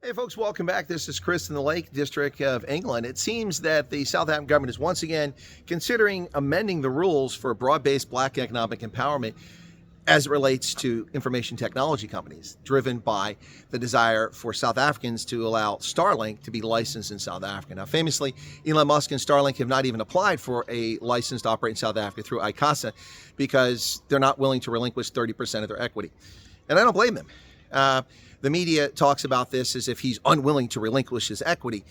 Hey folks, welcome back. This is Chris in the Lake District of England. It seems that the South African government is once again considering amending the rules for broad-based black economic empowerment as it relates to information technology companies, driven by the desire for South Africans to allow Starlink to be licensed in South Africa. Now, famously, Elon Musk and Starlink have not even applied for a license to operate in South Africa through ICASA because they're not willing to relinquish 30% of their equity. And I don't blame them. The media talks about this as if he's unwilling to relinquish his equity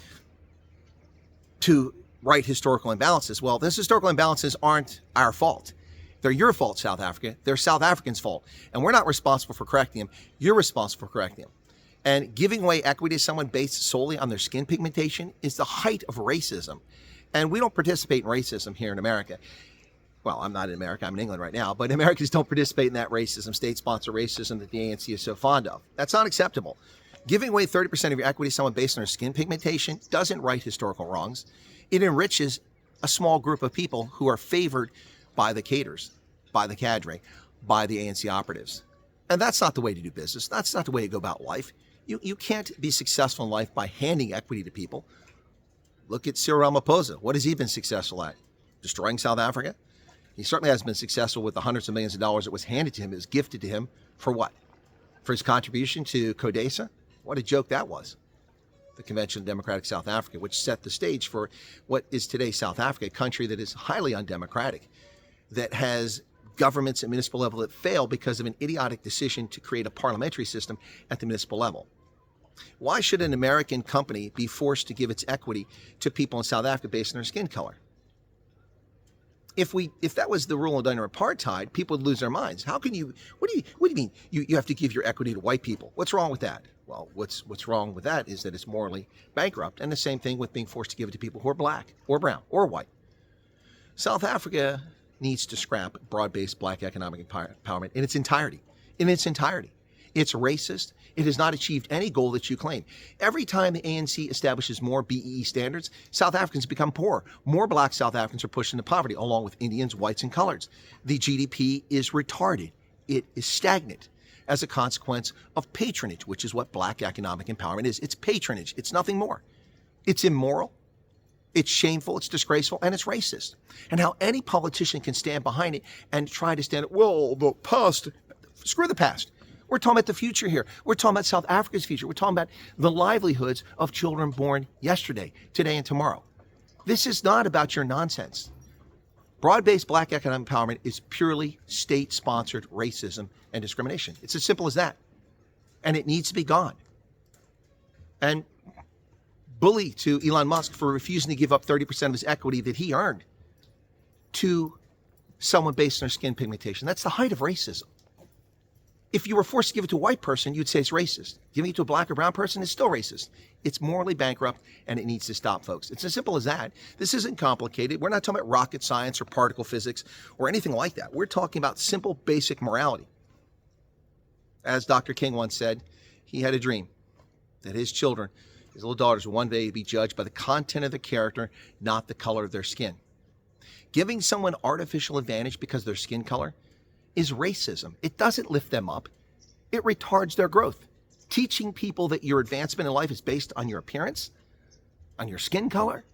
to right historical imbalances. Well, those historical imbalances aren't our fault. They're your fault, South Africa. They're South Africans' fault. And we're not responsible for correcting them. You're responsible for correcting them. And giving away equity to someone based solely on their skin pigmentation is the height of racism. And we don't participate in racism here in America. Well, I'm not in America, I'm in England right now, but Americans don't participate in that racism, state-sponsored racism that the ANC is so fond of. That's not acceptable. Giving away 30% of your equity to someone based on their skin pigmentation doesn't right historical wrongs. It enriches a small group of people who are favored by the cadres, by the cadre, by the ANC operatives. And that's not the way to do business. That's not the way to go about life. You can't be successful in life by handing equity to people. Look at Cyril Ramaphosa. What has he been successful at? Destroying South Africa? He certainly has been successful with the hundreds of millions of dollars that was handed to him, is gifted to him for what? For his contribution to CODESA? What a joke that was. The Convention of Democratic South Africa, which set the stage for what is today South Africa, a country that is highly undemocratic, that has governments at municipal level that fail because of an idiotic decision to create a parliamentary system at the municipal level. Why should an American company be forced to give its equity to people in South Africa based on their skin color? If that was the rule under apartheid, people would lose their minds. How can you, what do you mean you have to give your equity to white people? What's wrong with that? Well, what's wrong with that is that it's morally bankrupt. And the same thing with being forced to give it to people who are black or brown or white. South Africa needs to scrap broad-based black economic empowerment in its entirety. In its entirety. It's racist. It has not achieved any goal that you claim. Every time the ANC establishes more BEE standards, South Africans become poor. More black South Africans are pushed into poverty, along with Indians, whites, and coloreds. The GDP is retarded. It is stagnant as a consequence of patronage, which is what black economic empowerment is. It's patronage. It's nothing more. It's immoral. It's shameful, it's disgraceful, and it's racist. And how any politician can stand behind it and try to stand, well, the past, screw the past. We're talking about the future here. We're talking about South Africa's future. We're talking about the livelihoods of children born yesterday, today, and tomorrow. This is not about your nonsense. Broad-based black economic empowerment is purely state-sponsored racism and discrimination. It's as simple as that. And it needs to be gone. And bully to Elon Musk for refusing to give up 30% of his equity that he earned to someone based on their skin pigmentation. That's the height of racism. If you were forced to give it to a white person, you'd say it's racist. Giving it to a black or brown person is still racist. It's morally bankrupt, and it needs to stop, folks. It's as simple as that. This isn't complicated. We're not talking about rocket science or particle physics or anything like that. We're talking about simple, basic morality. As Dr. King once said, he had a dream that his children, his little daughters, would one day be judged by the content of their character, not the color of their skin. Giving someone artificial advantage because of their skin color is racism. It doesn't lift them up. It retards their growth. Teaching people that your advancement in life is based on your appearance, on your skin color,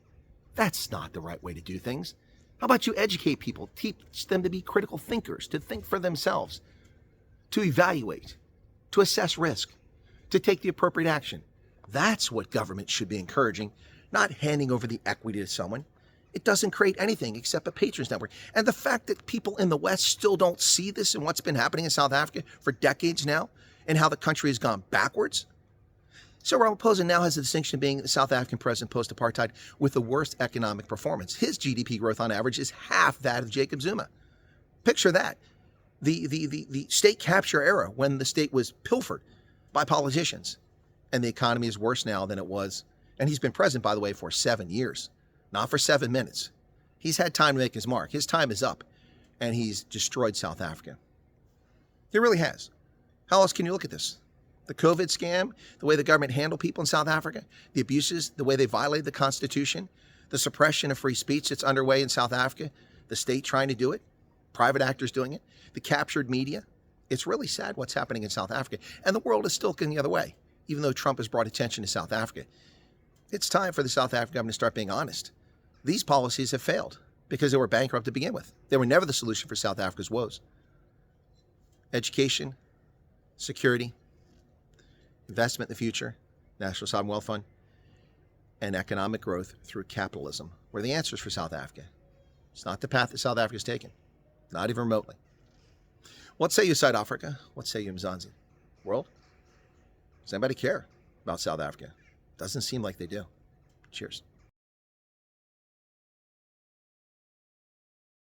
that's not the right way to do things. How about you educate people, teach them to be critical thinkers, to think for themselves, to evaluate, to assess risk, to take the appropriate action. That's what government should be encouraging, not handing over the equity to someone. It doesn't create anything except a patrons network. And the fact that people in the West still don't see this and what's been happening in South Africa for decades now, and how the country has gone backwards. So Ramaphosa now has the distinction of being the South African president post-apartheid with the worst economic performance. His GDP growth on average is half that of Jacob Zuma. Picture that. The state capture era, when the state was pilfered by politicians. And the economy is worse now than it was. And he's been president, by the way, for 7 years. Not for 7 minutes. He's had time to make his mark. His time is up. And he's destroyed South Africa. He really has. How else can you look at this? The COVID scam, the way the government handled people in South Africa, the abuses, the way they violated the Constitution, the suppression of free speech that's underway in South Africa, the state trying to do it, private actors doing it, the captured media. It's really sad what's happening in South Africa. And the world is still looking the other way. even though Trump has brought attention to South Africa. It's time for the South African government to start being honest. These policies have failed because they were bankrupt to begin with. They were never the solution for South Africa's woes. Education, security, investment in the future, National Sovereign Wealth Fund, and economic growth through capitalism were the answers for South Africa. It's not the path that South Africa's taken, not even remotely. What say you, South Africa? What say you, Mzansi? World? Does anybody care about South Africa? Doesn't seem like they do. Cheers.